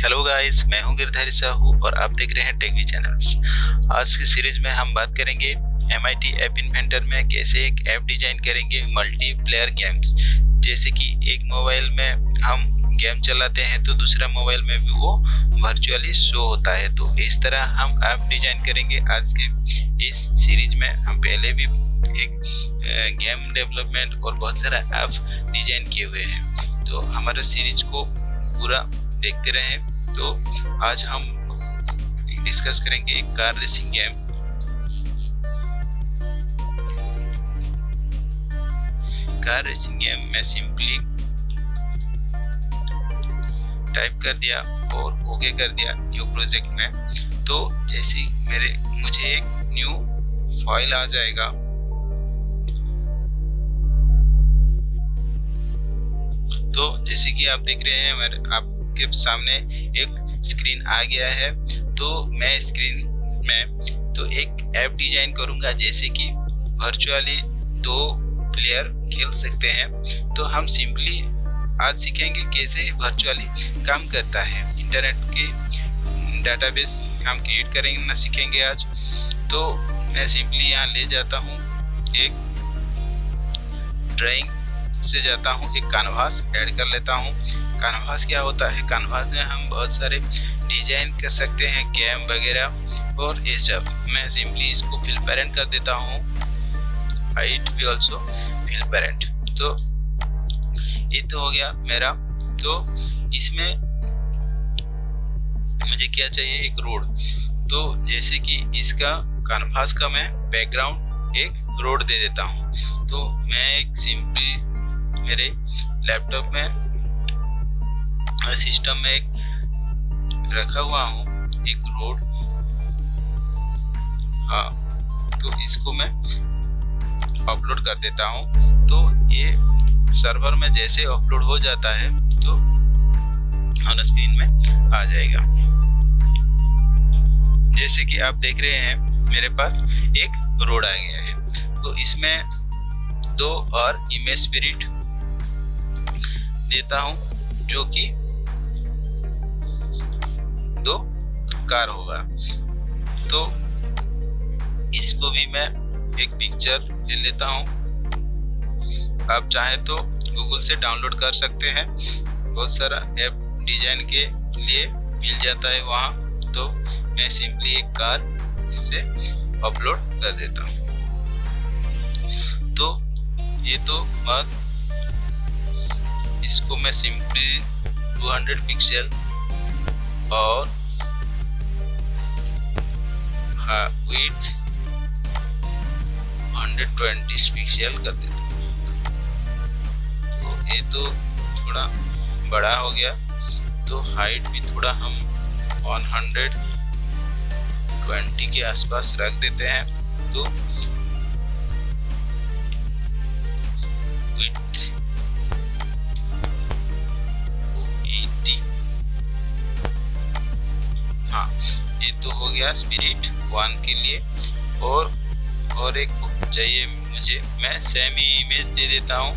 Hello guys, मैं हूं गिरधारी साहू और आप देख रहे हैं टेक चैनल्स। आज की सीरीज में हम बात करेंगे MIT ऐप इन्वेंटर में कैसे एक ऐप डिजाइन करेंगे मल्टीप्लेयर गेम्स। जैसे कि एक मोबाइल में हम गेम चलाते हैं तो दूसरा मोबाइल में भी वो वर्चुअली शो होता है। तो इस तरह हम ऐप डिजाइन करेंगे। आज के इस सीरीज में हम पहले भी एक गेम डेवलपमेंट और बहुत सारा ऐप डिजाइन किए हुए हैं, तो हमारे सीरीज को पूरा देखते रहें। तो आज हम डिस्कस करेंगे एक car racing game. Car racing game में सिंपली टाइप कर दिया और ओके कर दिया न्यू प्रोजेक्ट में। तो जैसे मुझे एक न्यू फाइल आ जाएगा। तो जैसे कि आप देख रहे हैं आपके सामने एक स्क्रीन आ गया है। तो मैं स्क्रीन में तो एक ऐप डिजाइन करूंगा जैसे कि वर्चुअली 2 प्लेयर खेल सकते हैं। तो हम सिंपली आज सीखेंगे कैसे वर्चुअली काम करता है। इंटरनेट के डेटाबेस हम क्रिएट करेंगे ना सीखेंगे आज। तो मैं सिंपली यहाँ ले जाता हूँ, एक ड्राइंग से जाता हूँ, एक कैनवास ऐड कर लेता हूँ। कैनवास क्या होता है? कैनवास में हम बहुत सारे डिजाइन कर सकते हैं, गेम वगैरह और ये सब। मैं सिंपली इसको फिल पेरेंट कर देता हूँ, हाइट भी ऑल्सो फिल पेरेंट। तो ये तो हो गया मेरा। तो इसमें मुझे क्या चाहिए? एक रोड। तो जैसे कि इसका कैनवास का मैं बैकग्राउंड एक रोड दे देता हूँ। तो मैं एक सिंपली मेरे लैपटॉप में सिस्टम में एक रखा हुआ हूँ एक रोड। हाँ, तो इसको मैं अपलोड कर देता हूँ। तो ये सर्वर में जैसे अपलोड हो जाता है तो ऑन स्क्रीन में आ जाएगा। जैसे कि आप देख रहे हैं मेरे पास एक रोड आ गया है। तो इसमें 2 और इमेज स्पिरिट देता हूँ जो कि 2 कार होगा। तो इसको भी मैं एक पिक्चर ले लेता हूँ। आप चाहें तो गूगल से डाउनलोड कर सकते हैं, बहुत सारा ऐप डिजाइन के लिए मिल जाता है वहाँ। तो मैं सिंपली एक कार से अपलोड कर देता हूँ। तो ये तो बात, इसको मैं सिंपली 200 पिक्सल और विड्थ 120 पिक्सल कर देता हूँ। तो ये तो थोड़ा बड़ा हो गया। तो हाइट भी थोड़ा हम 120 के आसपास रख देते हैं। तो हाँ, ये तो हो गया स्पिरिट 1 के लिए। और एक चाहिए मुझे, मैं सेमी इमेज दे देता हूँ।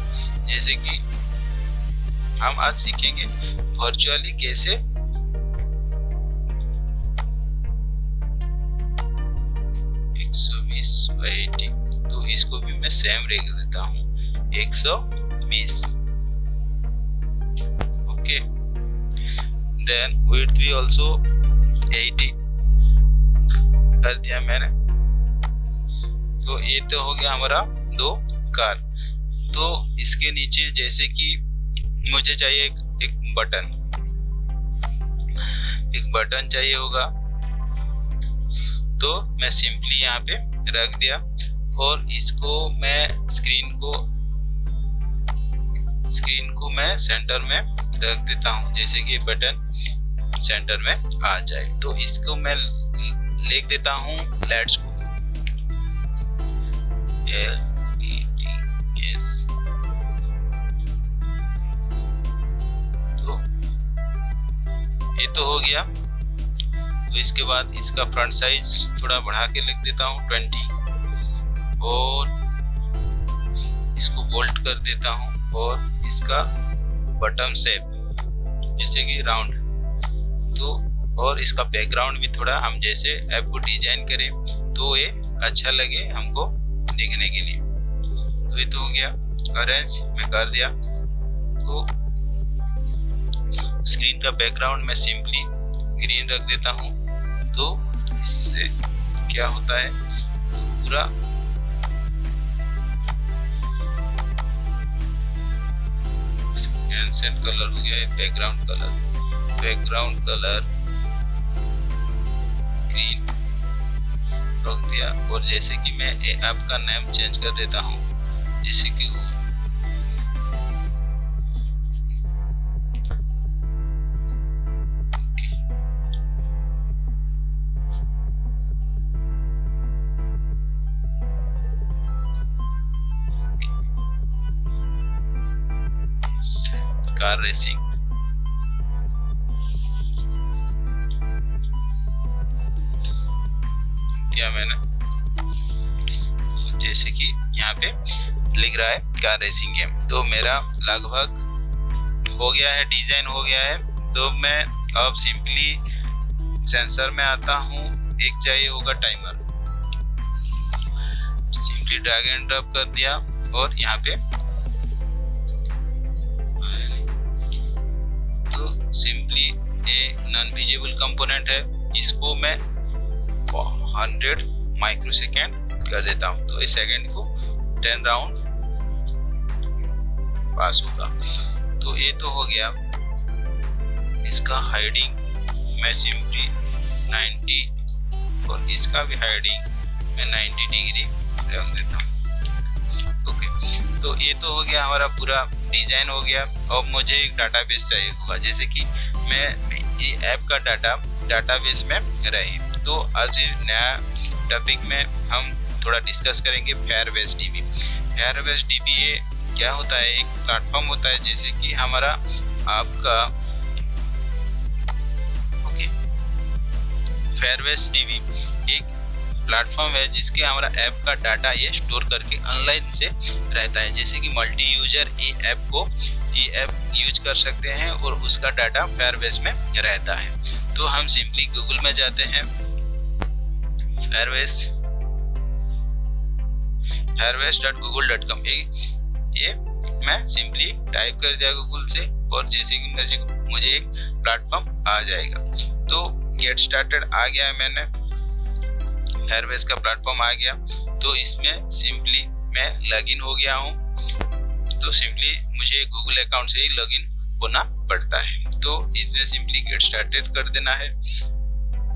जैसे कि हम आज सीखेंगे वर्चुअली कैसे 120/80। तो इसको भी मैं सेम रख देता हूँ 120। ओके, देन विड्थ भी ऑल्सो 80 कर दिया मैंने। तो ये तो हो गया हमारा 2 कार। तो इसके नीचे जैसे कि मुझे चाहिए एक बटन चाहिए होगा। तो मैं सिंपली यहाँ पे रख दिया और इसको मैं स्क्रीन को मैं सेंटर में रख देता हूँ। जैसे कि बटन सेंटर में आ जाए। तो इसको मैं लिख देता हूँ लेट्स गो, LETS। तो ये तो हो गया। तो इसके बाद इसका फ्रंट साइज थोड़ा बढ़ा के लिख देता हूँ 20 और इसको बोल्ट कर देता हूँ। और इसका बटन शेप जैसे कि राउंड तो और इसका बैकग्राउंड भी थोड़ा हम जैसे ऐप को डिजाइन करें तो ये अच्छा लगे हमको देखने के लिए। तो ये तो हो गया, अरेंज मैं कर दिया। तो स्क्रीन का बैकग्राउंड मैं सिंपली ग्रीन रख देता हूँ। तो इससे क्या होता है, पूरा एंसेंट कलर हो गया है, बैकग्राउंड कलर ग्रीन रख दिया। और जैसे कि मैं ऐप का नाम चेंज कर देता हूँ, जैसे कि वो कार रेसिंग। क्या मैंने जैसे कि यहाँ पे लिख रहा है कार रेसिंग गेम। तो मेरा लगभग हो गया है, डिजाइन हो गया है। तो मैं अब सिंपली सेंसर में आता हूँ, एक चाहिए होगा timer, simply drag and drop कर दिया। और यहाँ पे तो सिंपली ये नॉन विजिबल कंपोनेंट है, इसको मैं 100 माइक्रोसेकेंड कर देता हूँ। तो इस सेकंड को 10 राउंड पास होगा। तो ये तो हो गया। इसका हाइडिंग मैं सिंपली 90 और इसका भी हाइडिंग मैं 90 डिग्री रख देता हूँ। ओके, तो ये तो हो गया, हमारा पूरा डिजाइन हो गया। अब मुझे एक डाटाबेस चाहिए होगा, जैसे कि मैं ये ऐप का डाटाबेस में रहे। तो आज नया टॉपिक में हम थोड़ा डिस्कस करेंगे फायरबेस डीबी। फायरबेस डीबी ये क्या होता है, एक प्लेटफॉर्म होता है, जैसे कि हमारा आपका ओके फायरबेस डीबी एक प्लेटफॉर्म है जिसके हमारा ऐप का डाटा ये स्टोर करके ऑनलाइन से रहता है। जैसे कि मल्टी यूजर ये ऐप यूज कर सकते हैं और उसका डाटा फायरबेस में रहता है। तो हम सिंपली गूगल में जाते हैं, firebase.google.com ये मैं सिंपली टाइप कर दिया गूगल से, और जैसे कि मुझे एक प्लेटफॉर्म आ जाएगा। तो गेट स्टार्टेड आ गया है, मैंने फायरबेस का प्लेटफॉर्म आ गया। तो इसमें सिंपली मैं लॉगिन हो गया हूँ। तो सिंपली मुझे गूगल अकाउंट से ही लॉगिन होना पड़ता है। तो इसमें सिंपली गेट स्टार्टेड कर देना है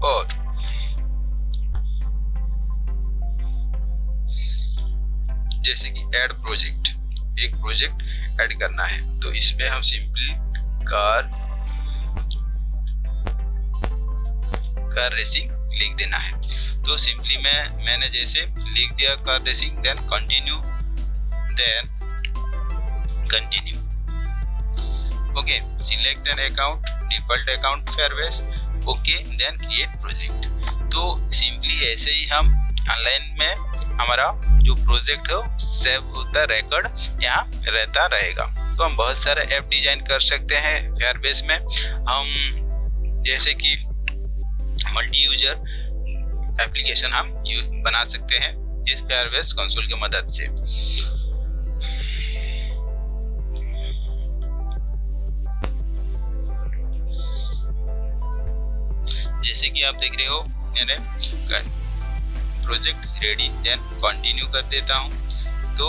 और जैसे कि ऐड प्रोजेक्ट, एक प्रोजेक्ट ऐड करना है। तो इसमें हम सिंपली कार रेसिंग लिख देना है। तो सिंपली मैंने जैसे लिख दिया car racing, then continue okay, select an account, default account Firebase, okay, then create project. तो सिंपली ऐसे ही हम ऑनलाइन में हमारा जो प्रोजेक्ट है सेव होता, रिकॉर्ड यहाँ रहता रहेगा। तो हम बहुत सारे ऐप डिजाइन कर सकते हैं फायरबेस में। हम जैसे कि मल्टी यूजर एप्लीकेशन हम बना सकते हैं इस फायरबेस कंसोल की मदद से। जैसे कि आप देख रहे हो, मैंने प्रोजेक्ट रेडी, देन कंटिन्यू कर देता हूं। तो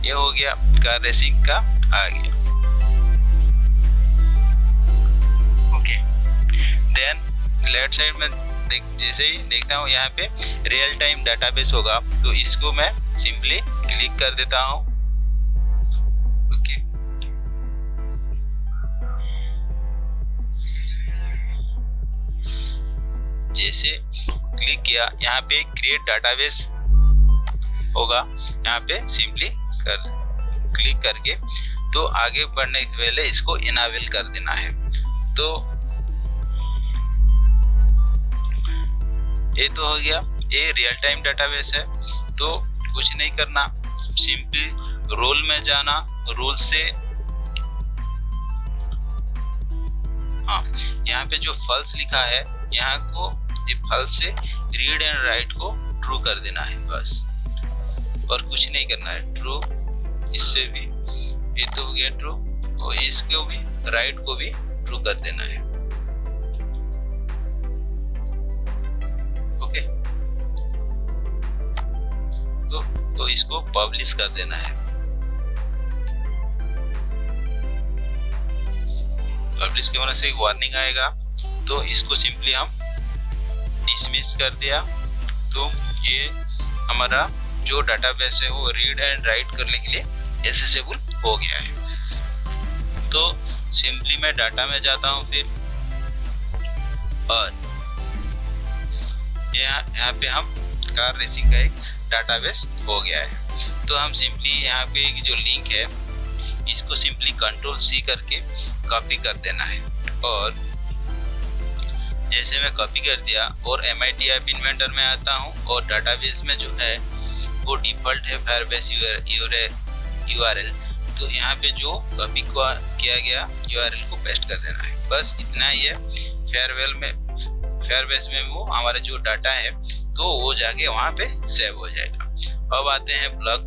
ये हो गया, कार रेसिंग का आ गया। ओके, देन लेफ्ट साइड में जैसे ही देखता हूँ यहाँ पे रियल टाइम डाटाबेस होगा। तो इसको मैं सिंपली क्लिक कर देता हूँ। ओके, जैसे क्लिक किया, यहाँ पे क्रिएट डाटाबेस होगा, यहाँ पे सिंपली क्लिक करके तो आगे बढ़ने के पहले इसको इनेबल कर देना है। तो ये तो हो गया, ये रियल टाइम डाटाबेस है। तो कुछ नहीं करना, सिंपली रोल में जाना, रोल से हाँ, यहाँ पे जो फॉल्स लिखा है, यहाँ को ये फॉल्स से रीड एंड राइट को ट्रू कर देना है बस, और कुछ नहीं करना है। ट्रू, इससे भी ये तो हो गया ट्रू, और इसको भी राइट को भी ट्रू कर देना है। ओके, तो इसको पब्लिश कर देना है। पब्लिश के होने से एक वार्निंग आएगा, तो इसको सिंपली हम डिसमिस कर दिया। तो ये हमारा जो डाटाबेस है वो रीड एंड राइट करने के लिए एक्सेसिबल हो गया है। तो सिंपली मैं डाटा में जाता हूँ फिर, और यहाँ पे हम कार रेसिंग का एक डाटाबेस हो गया है। तो हम सिंपली यहाँ पे एक जो लिंक है इसको सिंपली Ctrl+C करके कॉपी कर देना है, और जैसे मैं कॉपी कर दिया और MIT ऐप इन्वेंटर में आता हूँ, और डाटाबेस में जो है वो डिफ़ॉल्ट है फायरबेस URL। तो यहाँ पे जो कॉपी किया गया URL को पेस्ट कर देना है, बस इतना ही है। फायरबेस में वो हमारा जो डाटा है तो वो जाके वहाँ पे सेव हो जाएगा। अब आते हैं ब्लॉग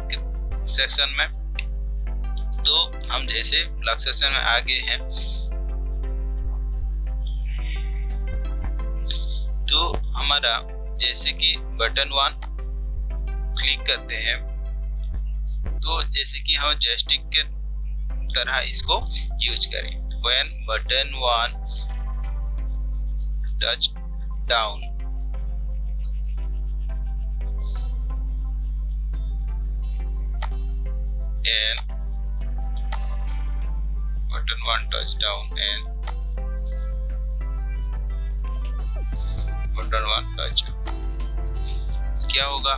सेक्शन में। तो हम जैसे ब्लॉग सेक्शन में आ गए हैं, तो हमारा जैसे कि बटन 1 क्लिक करते हैं, तो जैसे कि हम जॉयस्टिक के तरह इसको यूज करें। When button 1 touch down, and button 1 touch down and button 1 touch, क्या होगा?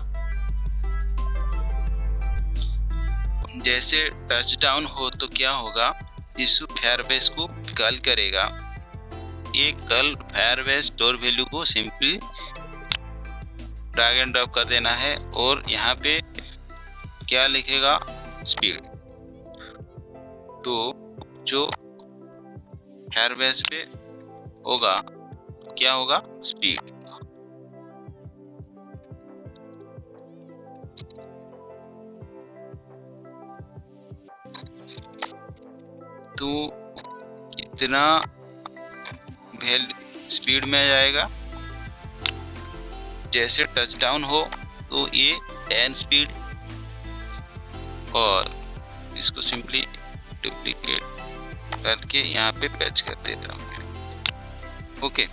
जैसे टच डाउन हो तो क्या होगा, इस फायरबेस को कॉल करेगा। ये कॉल फायरबेस स्टोर वैल्यू को सिंपली ड्रैग एंड ड्रॉप कर देना है, और यहाँ पे क्या लिखेगा, स्पीड। तो जो फायरबेस पे होगा क्या होगा, स्पीड। तो इतना स्पीड में जाएगा। जैसे टच डाउन हो तो ये 10 स्पीड, और इसको सिंपली डुप्लीकेट करके यहाँ पे पेस्ट कर देता हूँ। ओके,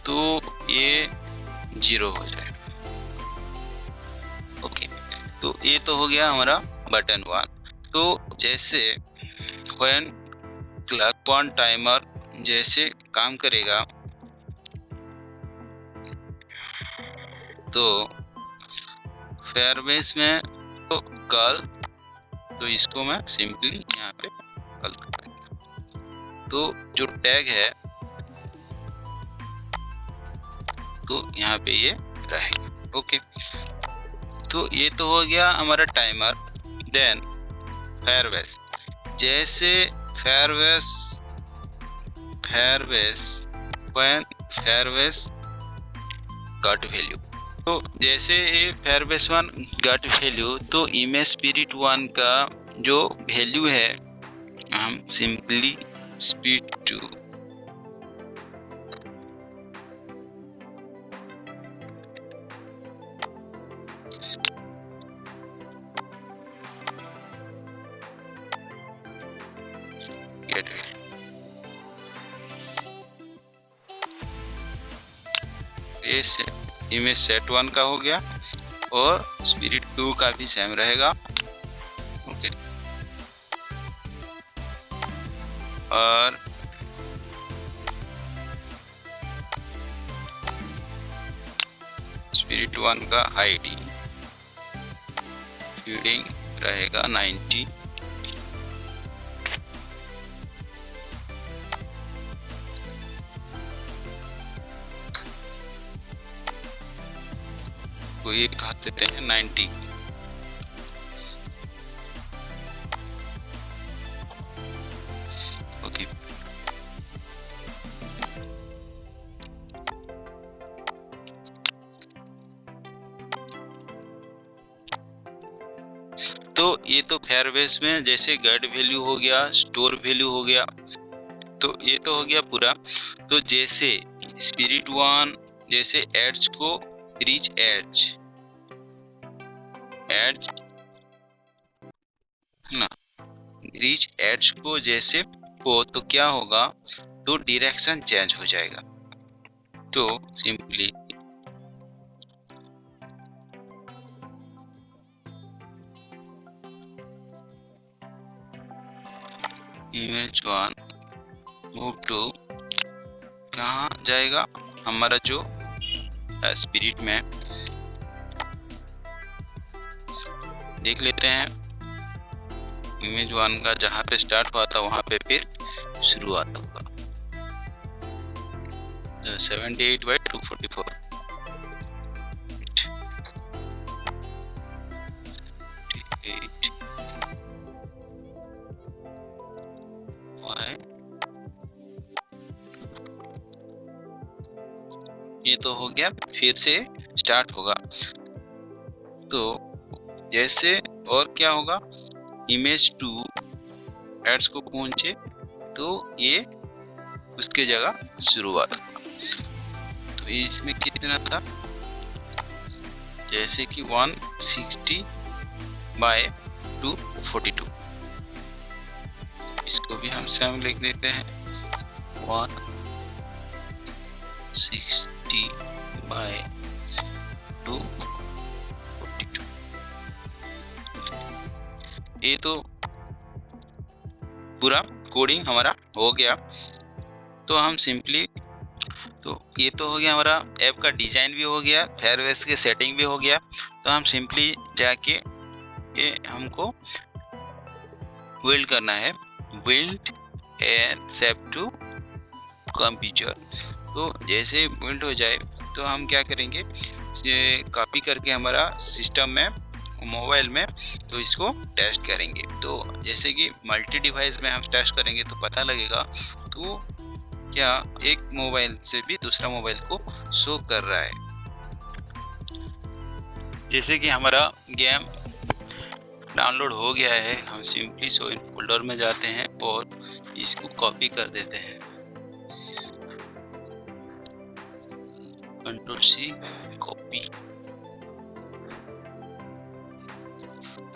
तो ये 0 हो जाएगा। ओके, तो ये तो हो गया हमारा बटन 1। तो जैसे when क्लॉक 1 टाइमर जैसे काम करेगा, तो फायरबेस में तो कॉल, तो इसको मैं सिंपली यहाँ पे कॉल करूँगा। तो जो टैग है तो यहाँ पे ये रहेगा। ओके, तो ये तो हो गया हमारा टाइमर। देन फायरबेस, जैसे Firebase when Firebase got value, तो जैसे ये फायरबेस 1 गॉट वैल्यू, तो इमेज स्पिरिट 1 का जो वैल्यू है हम सिंपली स्पीड 2 गेट वैल्यू, ये इमेज सेट 1 का हो गया, और स्पिरिट 2 का भी सेम रहेगा। ओके, और स्पिरिट 1 का आईडी फीडिंग रहेगा 90। तो ये कहा देते हैं 90। ओके, तो ये तो फायरबेस में जैसे गेट वैल्यू हो गया, स्टोर वैल्यू हो गया, तो ये तो हो गया पूरा। तो जैसे स्पिरिट वन जैसे एड्स को रीच एड्ज ना, रीच एड्ज को जैसे हो तो क्या होगा, तो डायरेक्शन चेंज हो जाएगा। तो simply image one move to कहाँ जाएगा, हमारा जो स्पिरिट में देख लेते हैं। इमेज वन का जहाँ पे स्टार्ट हुआ था वहाँ पे फिर शुरुआत होगा 78/244। ये तो हो गया, फिर से स्टार्ट होगा। तो जैसे और क्या होगा, इमेज टू एड्स को पहुंचे तो ये उसके जगह शुरुआत होगा। तो इसमें कितना था, जैसे कि 160/242, इसको भी हम सेम लिख देते हैं 160/242। ये तो पूरा कोडिंग हमारा हो गया। तो हम सिंपली, तो ये तो हो गया हमारा ऐप का डिज़ाइन भी हो गया, फायरबेस के सेटिंग भी हो गया। तो हम सिंपली जाके ये हमको बिल्ड करना है, build and save to computer. तो जैसे बिल्ड हो जाए तो हम क्या करेंगे, ये कॉपी करके हमारा सिस्टम में, मोबाइल में, तो इसको टेस्ट करेंगे। तो जैसे कि मल्टी डिवाइस में हम टेस्ट करेंगे तो पता लगेगा तो क्या एक मोबाइल से भी दूसरा मोबाइल को शो कर रहा है। जैसे कि हमारा गेम डाउनलोड हो गया है, हम सिंपली शो इन फोल्डर में जाते हैं और इसको कॉपी कर देते हैं, Ctrl+C कॉपी।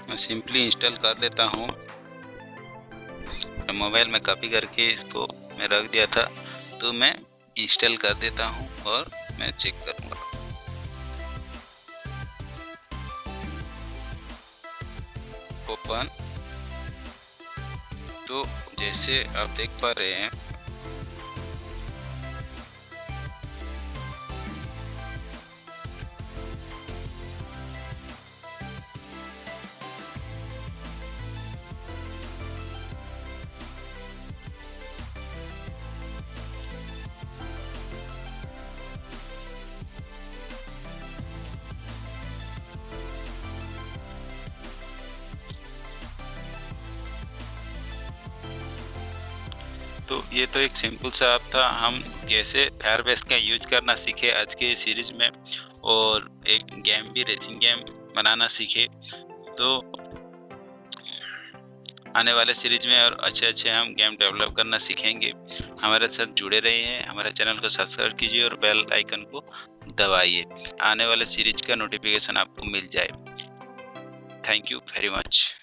मैं सिंपली इंस्टॉल कर लेता हूँ, मोबाइल में कॉपी करके इसको मैं रख दिया था, तो मैं इंस्टॉल कर देता हूँ और मैं चेक करूँगा। ओपन, तो जैसे आप देख पा रहे हैं तो ये तो एक सिंपल सा ऐप था। हम कैसे फायरबेस का यूज करना सीखे आज के सीरीज में, और एक गेम भी, रेसिंग गेम बनाना सीखे। तो आने वाले सीरीज में और अच्छे हम गेम डेवलप करना सीखेंगे। हमारे साथ जुड़े रहिए, हमारे चैनल को सब्सक्राइब कीजिए और बेल आइकन को दबाइए, आने वाले सीरीज का नोटिफिकेशन आपको मिल जाए। Thank you very much.